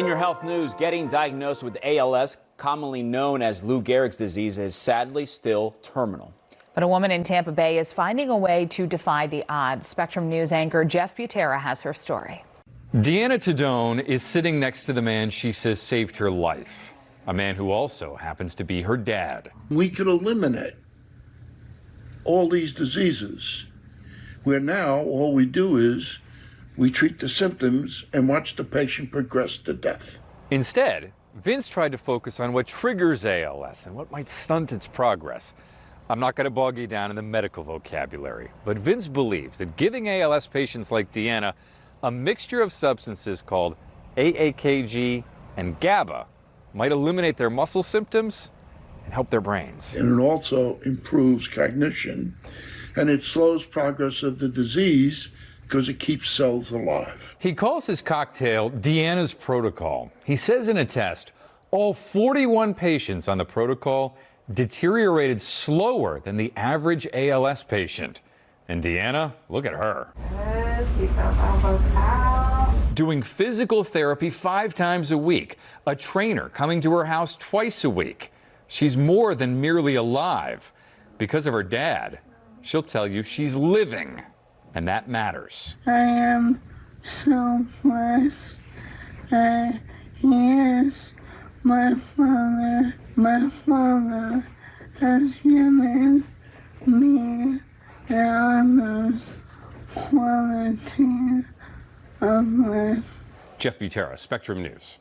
In your health news, getting diagnosed with ALS, commonly known as Lou Gehrig's disease, is sadly still terminal. But a woman in Tampa Bay is finding a way to defy the odds. Spectrum News anchor Jeff Butera has her story. Deanna Tadone is sitting next to the man she says saved her life, a man who also happens to be her dad. We could eliminate all these diseases, where now all we do is we treat the symptoms and watch the patient progress to death. Instead, Vince tried to focus on what triggers ALS and what might stunt its progress. I'm not going to bog you down in the medical vocabulary, but Vince believes that giving ALS patients like Deanna a mixture of substances called AAKG and GABA might eliminate their muscle symptoms and help their brains. And it also improves cognition, and it slows progress of the disease because it keeps cells alive. He calls his cocktail Deanna's Protocol. He says in a test, all 41 patients on the protocol deteriorated slower than the average ALS patient. And Deanna, look at her. Good. Keep those elbows out. Doing physical therapy 5 times a week, a trainer coming to her house twice a week. She's more than merely alive. Because of her dad, she'll tell you she's living, and that matters. I am so blessed that he is my father. My father has given me and others quality of life. Jeff Butera, Spectrum News.